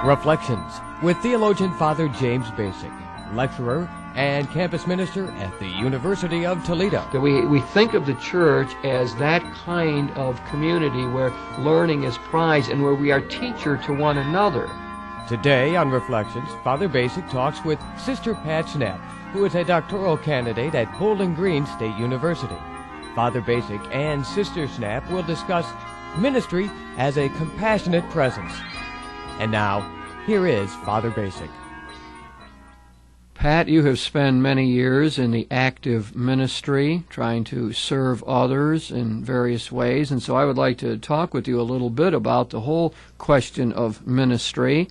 Reflections with theologian Father James Bacik, lecturer and campus minister at the University of Toledo. We think of the church as that kind of community where learning is prized and where we are teacher to one another. Today on Reflections, Father Bacik talks with Sister Pat Schnapp, who is a doctoral candidate at Bowling Green State University. Father Bacik and Sister Schnapp will discuss ministry as a compassionate presence. And now, here is Father Bacik. Pat, you have spent many years in the active ministry, trying to serve others in various ways, and so I would like to talk with you a little bit about the whole question of ministry,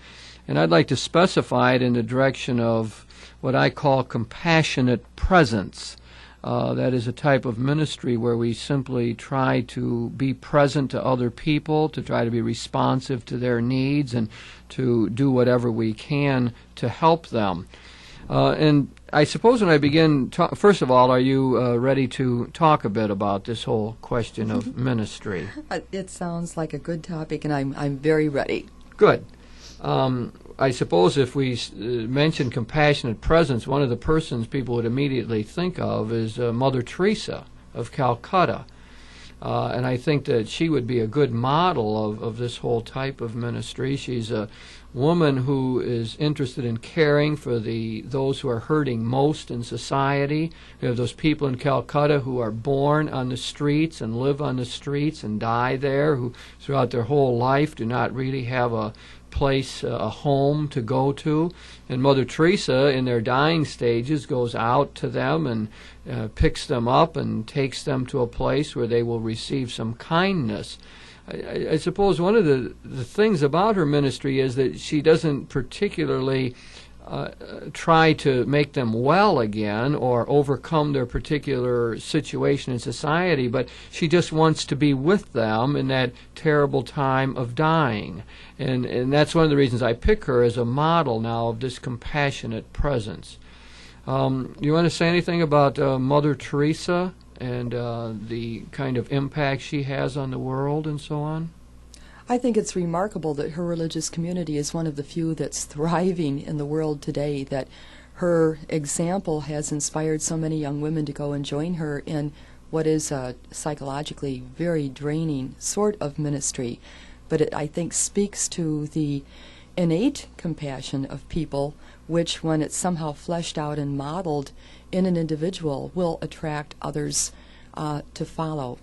and I'd like to specify it in the direction of what I call compassionate presence. That is a type of ministry where we simply try to be present to other people, to try to be responsive to their needs, and to do whatever we can to help them. And I suppose when I begin, first of all, are you ready to talk a bit about this whole question of ministry? It sounds like a good topic, and I'm very ready. Good. I suppose if we mention compassionate presence, one of the persons people would immediately think of is Mother Teresa of Calcutta. And I think that she would be a good model of this whole type of ministry. She's a woman who is interested in caring for those who are hurting most in society. We have those people in Calcutta who are born on the streets and live on the streets and die there, who throughout their whole life do not really have a place, a home to go to. And Mother Teresa, in their dying stages, goes out to them and picks them up and takes them to a place where they will receive some kindness. I suppose one of the things about her ministry is that she doesn't particularly try to make them well again or overcome their particular situation in society, but she just wants to be with them in that terrible time of dying. And that's one of the reasons I pick her as a model now of this compassionate presence. You want to say anything about Mother Teresa and the kind of impact she has on the world and so on? I think it's remarkable that her religious community is one of the few that's thriving in the world today, that her example has inspired so many young women to go and join her in what is a psychologically very draining sort of ministry. But it, I think, speaks to the innate compassion of people, which, when it's somehow fleshed out and modeled in an individual, will attract others to follow.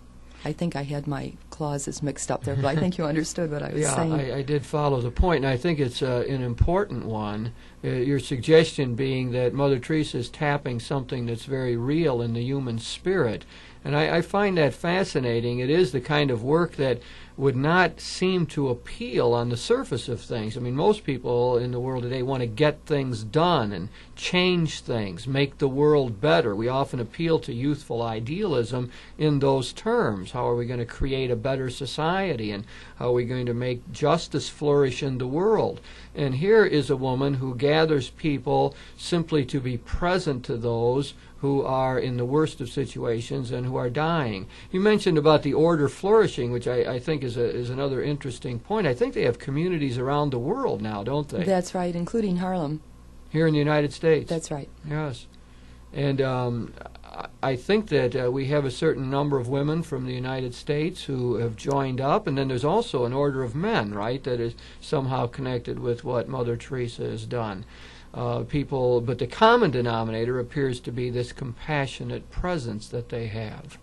I think I had my clauses mixed up there, but I think you understood what I was saying. I did follow the point, and I think it's an important one. Your suggestion being that Mother Teresa is tapping something that's very real in the human spirit. And I find that fascinating. It is the kind of work that would not seem to appeal on the surface of things. I mean, most people in the world today want to get things done and change things, make the world better. We often appeal to youthful idealism in those terms. How are we going to create a better society, and how are we going to make justice flourish in the world? And here is a woman who gathers people simply to be present to those who are in the worst of situations and who are dying. You mentioned about the order flourishing, which I think is another interesting point. I think they have communities around the world now, don't they? That's right, including Harlem. Here in the United States. That's right. Yes. And I think that we have a certain number of women from the United States who have joined up, and then there's also an order of men, right, that is somehow connected with what Mother Teresa has done. But the common denominator appears to be this compassionate presence that they have.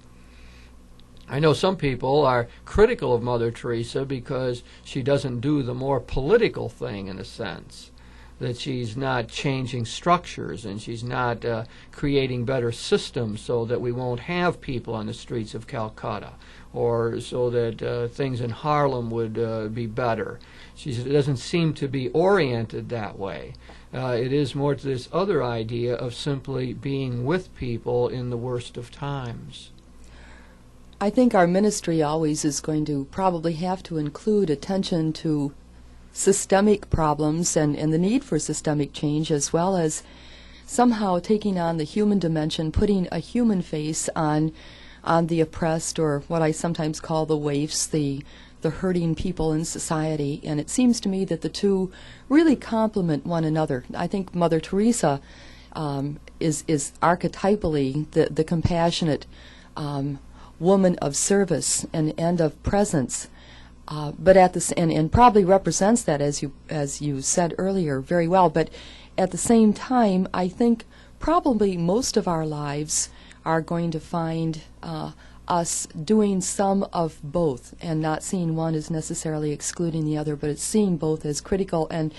I know some people are critical of Mother Teresa because she doesn't do the more political thing, in a sense, that she's not changing structures and she's not creating better systems so that we won't have people on the streets of Calcutta, or so that things in Harlem would be better. She doesn't seem to be oriented that way. It is more to this other idea of simply being with people in the worst of times. I think our ministry always is going to probably have to include attention to systemic problems and the need for systemic change, as well as somehow taking on the human dimension, putting a human face on the oppressed, or what I sometimes call the waifs, the hurting people in society. And it seems to me that the two really complement one another. I think Mother Teresa is archetypally the compassionate woman of service and of presence, but at the and probably represents that, as you said earlier, very well. But at the same time, I think probably most of our lives are going to find us doing some of both, and not seeing one as necessarily excluding the other, but it's seeing both as critical and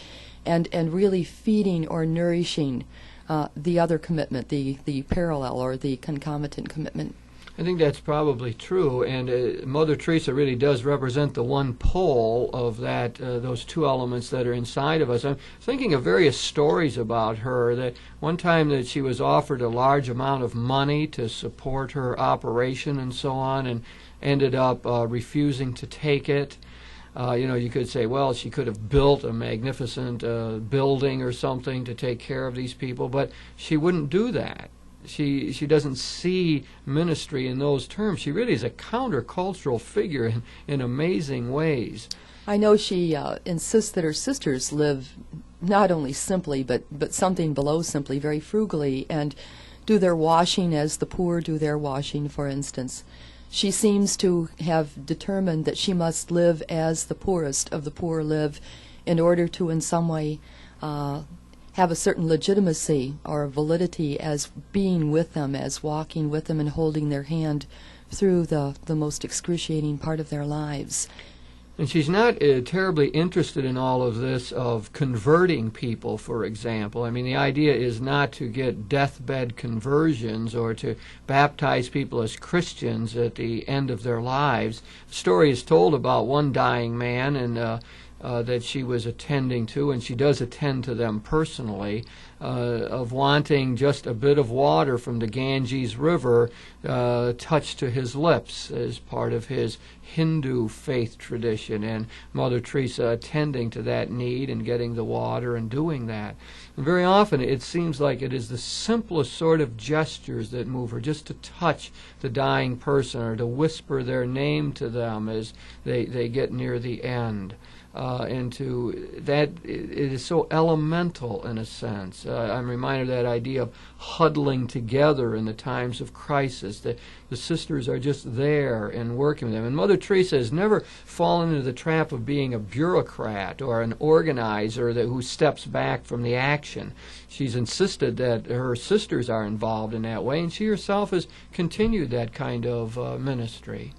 really feeding or nourishing the other commitment, the parallel or the concomitant commitment. I think that's probably true, and Mother Teresa really does represent the one pole of that, those two elements that are inside of us. I'm thinking of various stories about her. That one time that she was offered a large amount of money to support her operation and so on, and ended up refusing to take it. You could say, well, she could have built a magnificent building or something to take care of these people, but she wouldn't do that. She doesn't see ministry in those terms. She really is a countercultural figure in amazing ways. I know she insists that her sisters live not only simply, but something below simply, very frugally, and do their washing as the poor do their washing, for instance. She seems to have determined that she must live as the poorest of the poor live in order to in some way have a certain legitimacy or validity as being with them, as walking with them and holding their hand through the most excruciating part of their lives. And she's not terribly interested in all of this of converting people, for example. I mean, the idea is not to get deathbed conversions or to baptize people as Christians at the end of their lives. The story is told about one dying man and that she was attending to, and she does attend to them personally, of wanting just a bit of water from the Ganges River touched to his lips as part of his Hindu faith tradition, and Mother Teresa attending to that need and getting the water and doing that. And very often it seems like it is the simplest sort of gestures that move her, just to touch the dying person or to whisper their name to them as they get near the end. And to that, it is so elemental in a sense. I'm reminded of that idea of huddling together in the times of crisis. The sisters are just there and working with them. And Mother Teresa has never fallen into the trap of being a bureaucrat or an organizer who steps back from the action. She's insisted that her sisters are involved in that way, and she herself has continued that kind of ministry.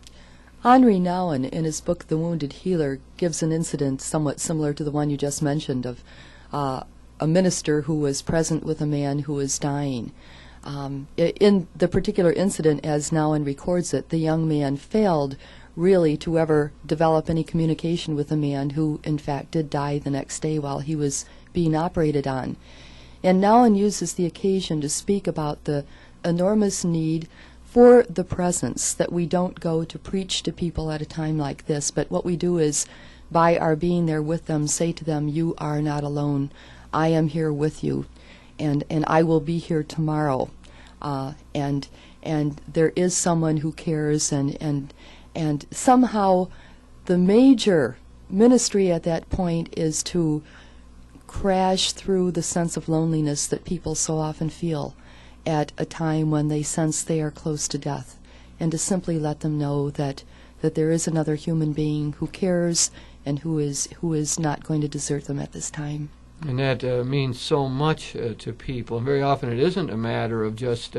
Henri Nouwen, in his book The Wounded Healer, gives an incident somewhat similar to the one you just mentioned of a minister who was present with a man who was dying. In the particular incident, as Nouwen records it, the young man failed really to ever develop any communication with the man who, in fact, did die the next day while he was being operated on. And Nouwen uses the occasion to speak about the enormous need for the presence, that we don't go to preach to people at a time like this, but what we do is, by our being there with them, say to them, you are not alone. I am here with you, and I will be here tomorrow. And there is someone who cares, and somehow the major ministry at that point is to crash through the sense of loneliness that people so often feel at a time when they sense they are close to death, and to simply let them know that there is another human being who cares and who is not going to desert them at this time. And that means so much to people. And very often it isn't a matter of just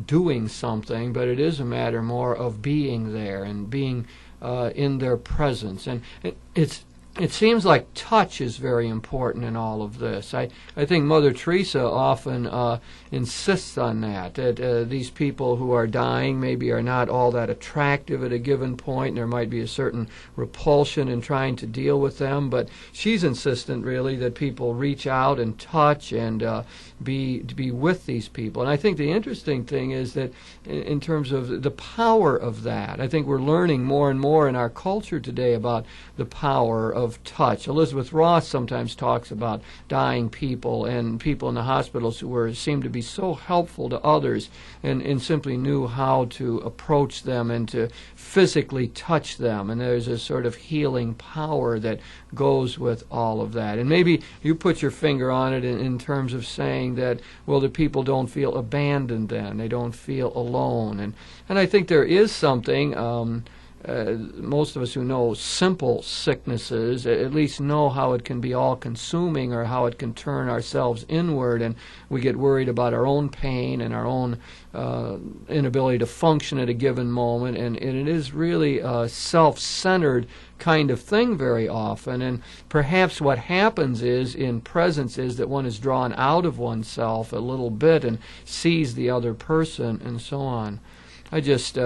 doing something, but it is a matter more of being there and being in their presence. And it seems like touch is very important in all of this. I think Mother Teresa often insists on that these people who are dying maybe are not all that attractive at a given point, and there might be a certain repulsion in trying to deal with them, but she's insistent really that people reach out and touch and be with these people. And I think the interesting thing is that in terms of the power of that, I think we're learning more and more in our culture today about the power of touch. Elizabeth Ross sometimes talks about dying people and people in the hospitals who seemed to be so helpful to others and simply knew how to approach them and to physically touch them. And there's a sort of healing power that goes with all of that. And maybe you put your finger on it in terms of saying that, well, the people don't feel abandoned then. They don't feel alone. And I think there is something, most of us who know simple sicknesses at least know how it can be all-consuming or how it can turn ourselves inward, and we get worried about our own pain and our own inability to function at a given moment, and it is really a self-centered kind of thing very often. And perhaps what happens is in presence is that one is drawn out of oneself a little bit and sees the other person and so on. I just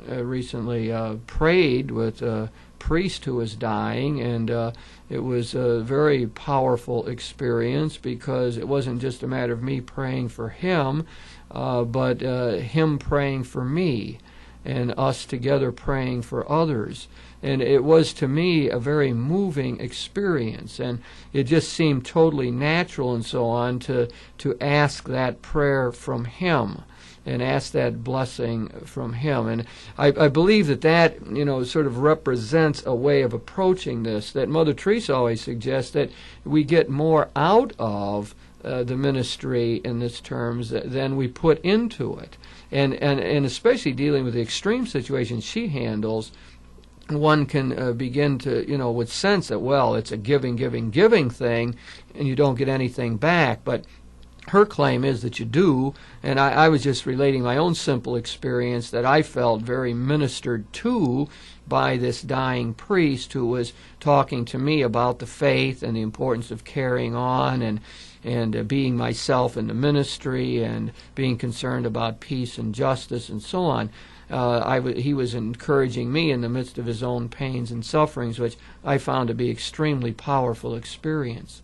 recently prayed with a priest who was dying, and it was a very powerful experience because it wasn't just a matter of me praying for him, but him praying for me and us together praying for others. And it was, to me, a very moving experience, and it just seemed totally natural and so on to ask that prayer from him and ask that blessing from him. And I believe that sort of represents a way of approaching this, that Mother Teresa always suggests that we get more out of the ministry in this terms than we put into it. And especially dealing with the extreme situations she handles, one can begin to, with sense that, well, it's a giving thing, and you don't get anything back. But her claim is that you do, and I was just relating my own simple experience that I felt very ministered to by this dying priest who was talking to me about the faith and the importance of carrying on and being myself in the ministry and being concerned about peace and justice and so on. He was encouraging me in the midst of his own pains and sufferings, which I found to be extremely powerful experience.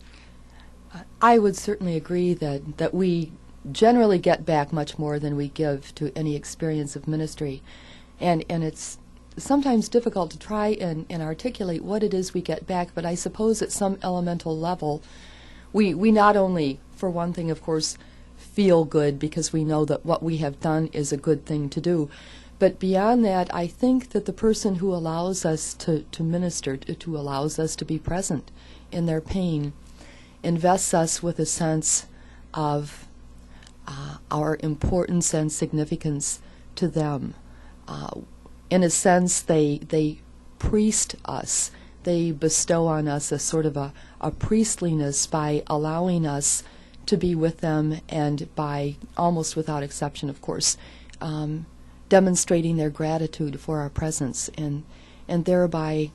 I would certainly agree that we generally get back much more than we give to any experience of ministry. And it's sometimes difficult to try and articulate what it is we get back, but I suppose at some elemental level, we not only, for one thing, of course, feel good because we know that what we have done is a good thing to do. But beyond that, I think that the person who allows us to minister, who allows us to be present in their pain, invests us with a sense of our importance and significance to them. In a sense, they priest us. They bestow on us a sort of a priestliness by allowing us to be with them and by, almost without exception, of course, demonstrating their gratitude for our presence and thereby,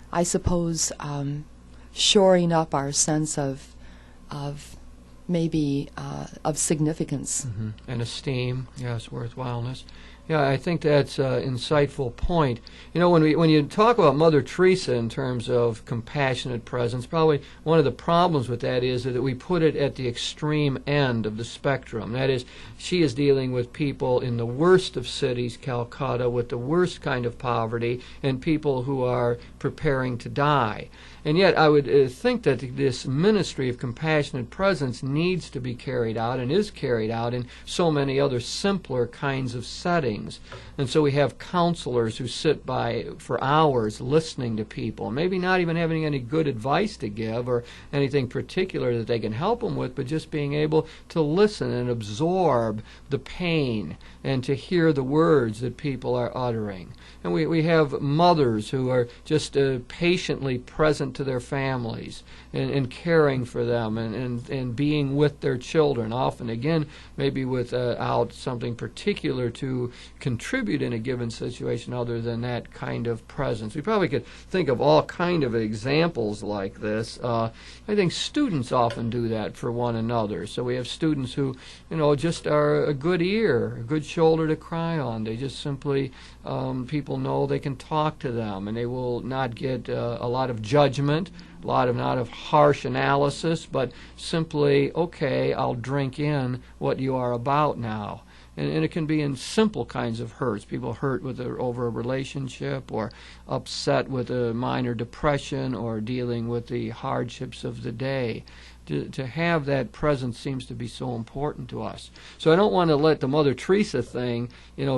I suppose, shoring up our sense of maybe of significance. Mm-hmm. And esteem, yes, worthwhileness. Yeah, I think that's an insightful point. When you talk about Mother Teresa in terms of compassionate presence, probably one of the problems with that is that we put it at the extreme end of the spectrum. That is, she is dealing with people in the worst of cities, Calcutta, with the worst kind of poverty, and people who are preparing to die. And yet I would think that this ministry of compassionate presence needs to be carried out and is carried out in so many other simpler kinds of settings. And so we have counselors who sit by for hours listening to people, maybe not even having any good advice to give or anything particular that they can help them with, but just being able to listen and absorb the pain and to hear the words that people are uttering. And we have mothers who are just patiently present to their families and caring for them and being with their children, often, again, maybe without something particular to contribute in a given situation other than that kind of presence. We probably could think of all kind of examples like this. I think students often do that for one another. So we have students who, just are a good ear, a good shoulder to cry on. They just simply, people know they can talk to them, and they will not get a lot of judgment, not of harsh analysis, but simply, okay, I'll drink in what you are about now. And it can be in simple kinds of hurts. People hurt over a relationship, or upset with a minor depression, or dealing with the hardships of the day. To have that presence seems to be so important to us. So I don't want to let the Mother Teresa thing,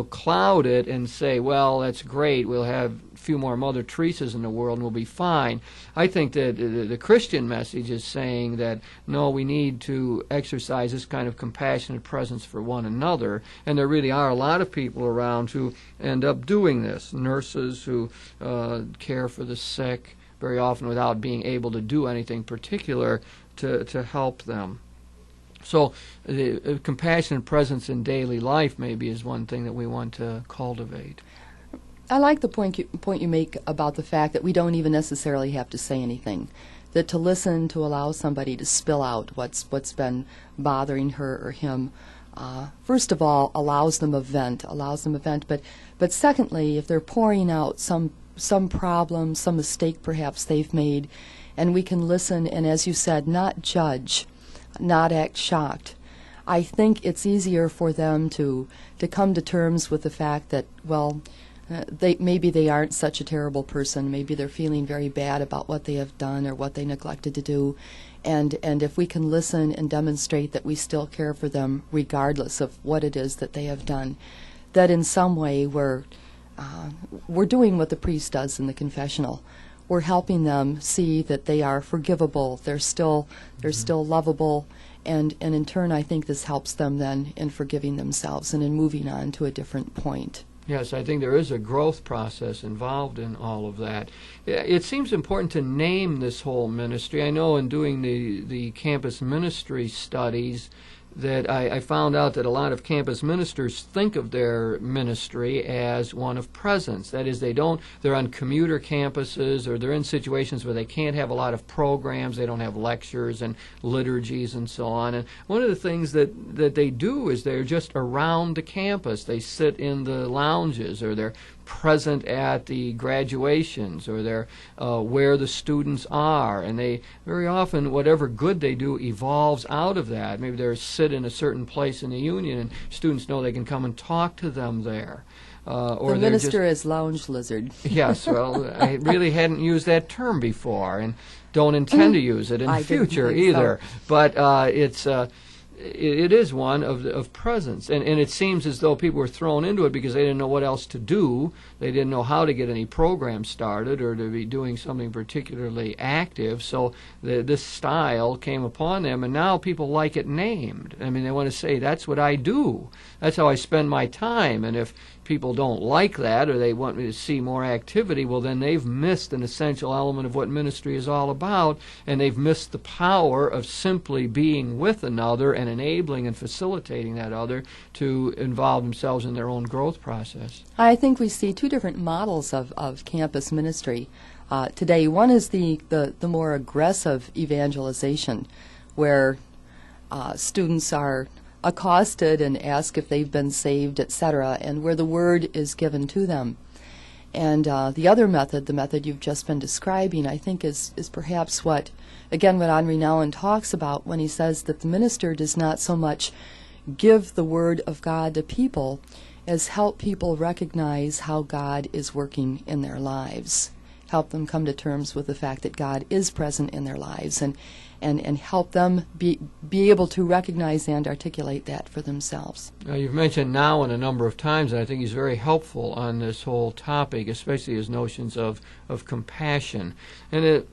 cloud it and say, well, that's great, we'll have a few more Mother Teresas in the world and we'll be fine. I think that the Christian message is saying that, no, we need to exercise this kind of compassionate presence for one another, and there really are a lot of people around who end up doing this. Nurses who care for the sick, very often without being able to do anything particular to help them. So the compassionate presence in daily life maybe is one thing that we want to cultivate. I like the point you make about the fact that we don't even necessarily have to say anything. That to listen, to allow somebody to spill out what's been bothering her or him, first of all, allows them a vent. But secondly, if they're pouring out some problem, some mistake perhaps they've made, and we can listen and, as you said, not judge, not act shocked, I think it's easier for them to come to terms with the fact that, well, maybe they aren't such a terrible person. Maybe they're feeling very bad about what they have done or what they neglected to do. And if we can listen and demonstrate that we still care for them regardless of what it is that they have done, that in some way we're doing what the priest does in the confessional. We're helping them see that they are forgivable, they're still lovable, and in turn I think this helps them then in forgiving themselves and in moving on to a different point. Yes, I think there is a growth process involved in all of that. It seems important to name this whole ministry. I know in doing the campus ministry studies that I found out that a lot of campus ministers think of their ministry as one of presence. That is, they're on commuter campuses, or they're in situations where they can't have a lot of programs, they don't have lectures and liturgies and so on. And one of the things that they do is they're just around the campus. They sit in the lounges, or they're present at the graduations, or they're where the students are, and they very often, whatever good they do evolves out of that. Maybe they're sit in a certain place in the union and students know they can come and talk to them there. Or the minister is lounge lizard. Yes, well, I really hadn't used that term before and don't intend to use it in the future either. So. But it is one of presence, and it seems as though people were thrown into it because they didn't know what else to do. They didn't know how to get any program started or to be doing something particularly active. So this style came upon them, and now people like it named. I mean, they want to say, that's what I do. That's how I spend my time. And if people don't like that, or they want me to see more activity, well, then they've missed an essential element of what ministry is all about, and they've missed the power of simply being with another and enabling and facilitating that other to involve themselves in their own growth process. I think we see two different models of campus ministry today. One is the more aggressive evangelization, where students are accosted and asked if they've been saved, etc., and where the word is given to them. And the other method, the method you've just been describing, I think is perhaps what Henri Nouwen talks about when he says that the minister does not so much give the word of God to people as help people recognize how God is working in their lives, help them come to terms with the fact that God is present in their lives, and help them be able to recognize and articulate that for themselves. You've mentioned Nouwen a number of times, and I think he's very helpful on this whole topic, especially his notions of compassion. And it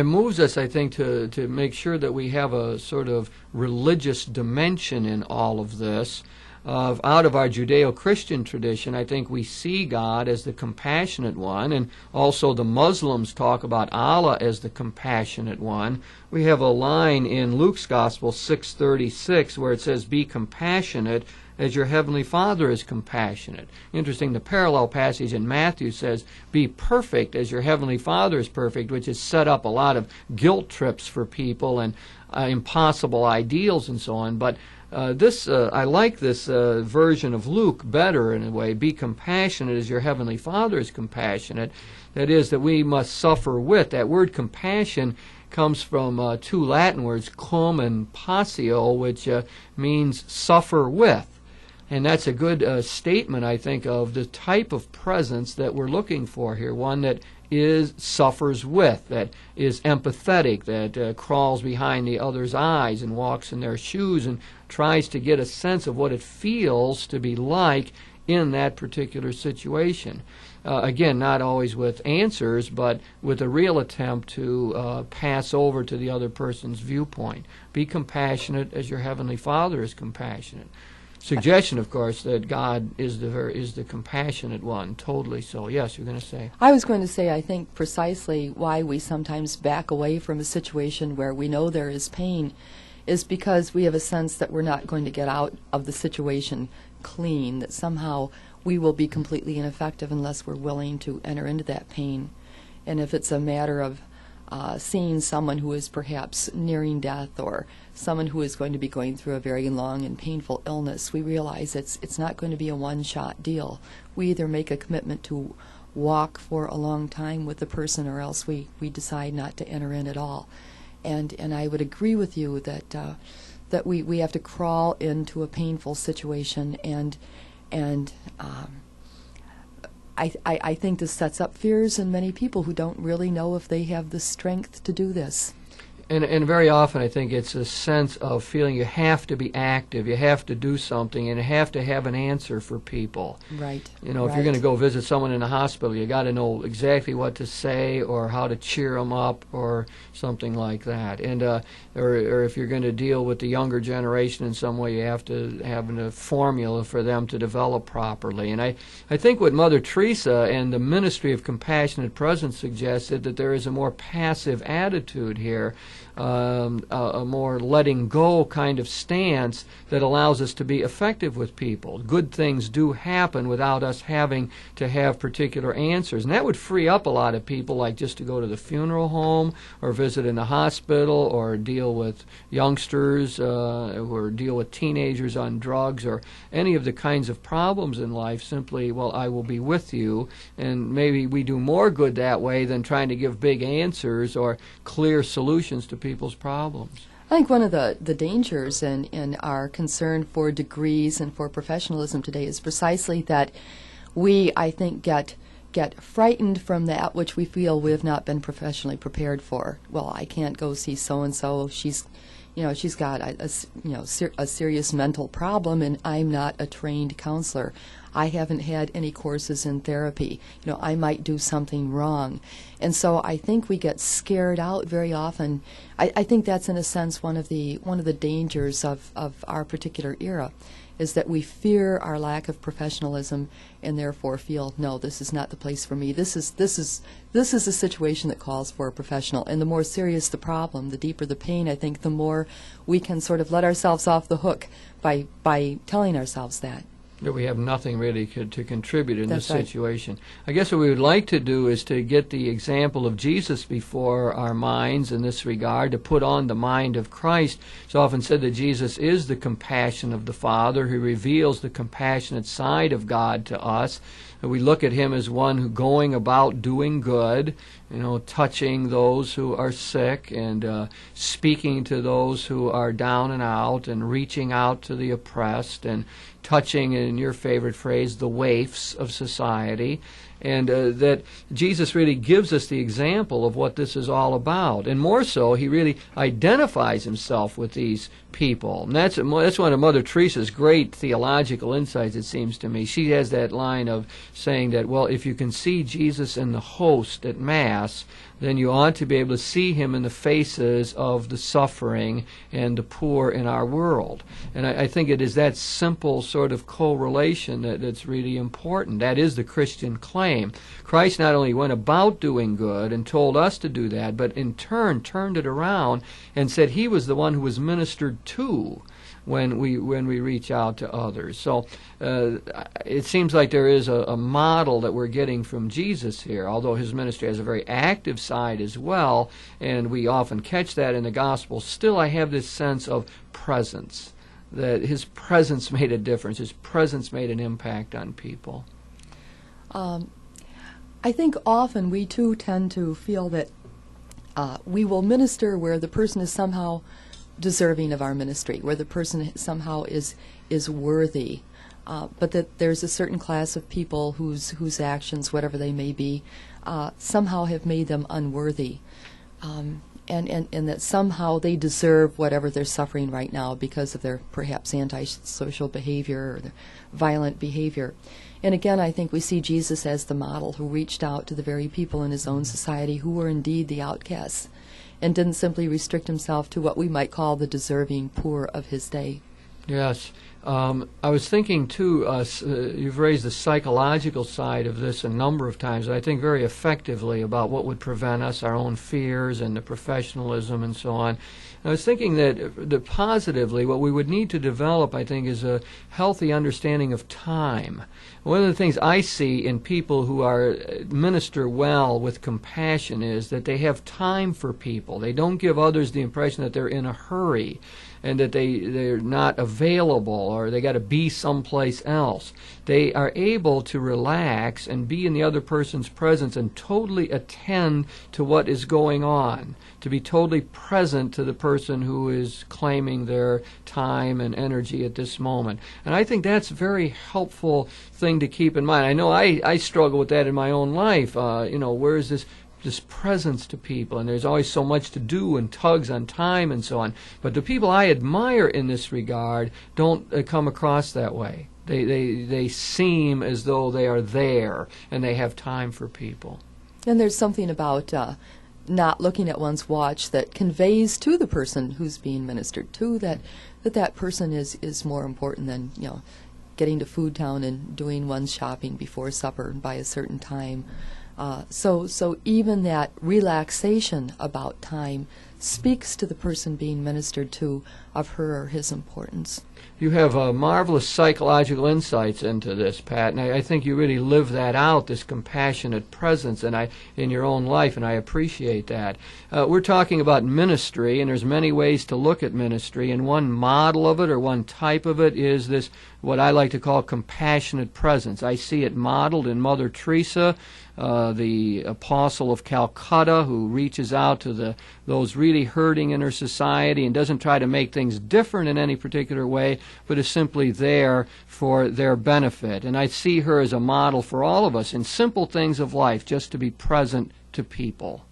moves us, I think, to make sure that we have a sort of religious dimension in all of this. Out of our Judeo-Christian tradition, I think we see God as the compassionate one, and also the Muslims talk about Allah as the compassionate one. We have a line in Luke's Gospel 6:36 where it says, "Be compassionate as your heavenly Father is compassionate." Interesting, the parallel passage in Matthew says, "Be perfect as your heavenly Father is perfect," which has set up a lot of guilt trips for people and impossible ideals and so on. But I like this version of Luke better in a way. Be compassionate as your heavenly Father is compassionate. That is, that we must suffer with. That word compassion comes from two Latin words, cum and passio, which means suffer with. And that's a good statement, I think, of the type of presence that we're looking for here, one that suffers with, that is empathetic, that crawls behind the other's eyes and walks in their shoes and tries to get a sense of what it feels to be like in that particular situation. Again, not always with answers, but with a real attempt to pass over to the other person's viewpoint. Be compassionate as your Heavenly Father is compassionate. Suggestion, of course, that God is the compassionate one, totally so. Yes, you're going to say? I was going to say, I think precisely why we sometimes back away from a situation where we know there is pain is because we have a sense that we're not going to get out of the situation clean, that somehow we will be completely ineffective unless we're willing to enter into that pain. And if it's a matter of seeing someone who is perhaps nearing death or someone who is going to be going through a very long and painful illness, we realize it's not going to be a one-shot deal. We either make a commitment to walk for a long time with the person, or else we decide not to enter in at all. And I would agree with you that we have to crawl into a painful situation, and I think this sets up fears in many people who don't really know if they have the strength to do this. And very often I think it's a sense of feeling you have to be active, you have to do something, and you have to have an answer for people. Right. You know, if you're going to go visit someone in the hospital, you got to know exactly what to say or how to cheer them up or something like that. And or if you're going to deal with the younger generation in some way, you have to have a formula for them to develop properly. And I think what Mother Teresa and the Ministry of Compassionate Presence suggested, that there is a more passive attitude here, a more letting go kind of stance that allows us to be effective with people. Good things do happen without us having to have particular answers. And that would free up a lot of people, like just to go to the funeral home or visit in the hospital or deal with youngsters or deal with teenagers on drugs or any of the kinds of problems in life. Simply, well, I will be with you. And maybe we do more good that way than trying to give big answers or clear solutions to people's problems. I think one of the dangers in our concern for degrees and for professionalism today is precisely that we, I think, get frightened from that which we feel we have not been professionally prepared for. Well, I can't go see so-and-so. She's got a serious mental problem, and I'm not a trained counselor. I haven't had any courses in therapy. I might do something wrong. And so I think we get scared out very often. I think that's, in a sense, one of the dangers of our particular era, is that we fear our lack of professionalism and therefore feel, no, this is not the place for me. This is a situation that calls for a professional. And the more serious the problem, the deeper the pain, I think, the more we can sort of let ourselves off the hook by telling ourselves that we have nothing really to contribute in That's this situation. Right. I guess what we would like to do is to get the example of Jesus before our minds in this regard, to put on the mind of Christ. It's often said that Jesus is the compassion of the Father, who reveals the compassionate side of God to us. We look at him as one who going about doing good, touching those who are sick and speaking to those who are down and out and reaching out to the oppressed and touching, in your favorite phrase, the waifs of society. And that Jesus really gives us the example of what this is all about. And more so, he really identifies himself with these people. And that's one of Mother Teresa's great theological insights, it seems to me. She has that line of saying that, well, if you can see Jesus in the host at Mass, then you ought to be able to see him in the faces of the suffering and the poor in our world. And I think it is that simple sort of correlation that's really important. That is the Christian claim. Christ not only went about doing good and told us to do that, but in turn turned it around and said he was the one who was ministered to when we reach out to others. So it seems like there is a model that we're getting from Jesus here, although his ministry has a very active side as well, and we often catch that in the Gospel. Still, I have this sense of presence, that his presence made a difference. His presence made an impact on people. I think often we too tend to feel that we will minister where the person is somehow deserving of our ministry, where the person somehow is worthy. but that there's a certain class of people whose actions, whatever they may be, somehow have made them unworthy, and that somehow they deserve whatever they're suffering right now because of their perhaps antisocial behavior or their violent behavior. And again, I think we see Jesus as the model who reached out to the very people in his own society who were indeed the outcasts and didn't simply restrict himself to what we might call the deserving poor of his day. Yes. I was thinking, too, you've raised the psychological side of this a number of times, and I think very effectively about what would prevent us, our own fears and the professionalism and so on. I was thinking that positively what we would need to develop, I think, is a healthy understanding of time. One of the things I see in people who minister well with compassion is that they have time for people. They don't give others the impression that they're in a hurry and that they're not available or they got to be someplace else. They are able to relax and be in the other person's presence and totally attend to what is going on, to be totally present to the person who is claiming their time and energy at this moment. And I think that's a very helpful thing to keep in mind. I know I struggle with that in my own life. Where is this presence to people, and there's always so much to do and tugs on time and so on. But the people I admire in this regard don't come across that way. They seem as though they are there and they have time for people. And there's something about not looking at one's watch that conveys to the person who's being ministered to that person is more important than getting to Food Town and doing one's shopping before supper by a certain time. So even that relaxation about time speaks to the person being ministered to of her or his importance. You have marvelous psychological insights into this, Pat, and I think you really live that out, this compassionate presence in your own life, and I appreciate that. We're talking about ministry, and there's many ways to look at ministry, and one model of it or one type of it is this, what I like to call compassionate presence. I see it modeled in Mother Teresa, the apostle of Calcutta, who reaches out to those really hurting in her society and doesn't try to make things different in any particular way, but is simply there for their benefit. And I see her as a model for all of us in simple things of life, just to be present to people.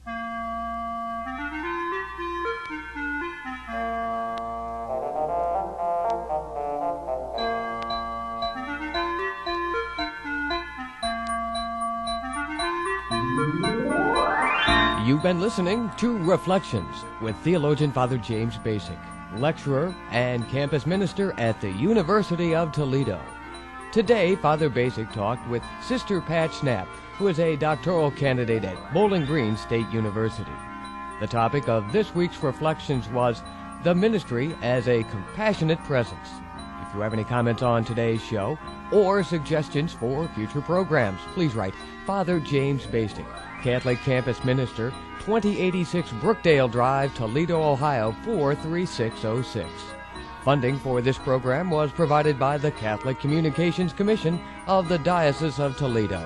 You've been listening to Reflections with theologian Father James Bacik, lecturer and campus minister at the University of Toledo. Today, Father Bacik talked with Sister Pat Schnapp, who is a doctoral candidate at Bowling Green State University. The topic of this week's Reflections was the ministry as a compassionate presence. If you have any comments on today's show or suggestions for future programs, please write Father James Bacik, Catholic Campus Minister, 2086 Brookdale Drive, Toledo, Ohio, 43606. Funding for this program was provided by the Catholic Communications Commission of the Diocese of Toledo.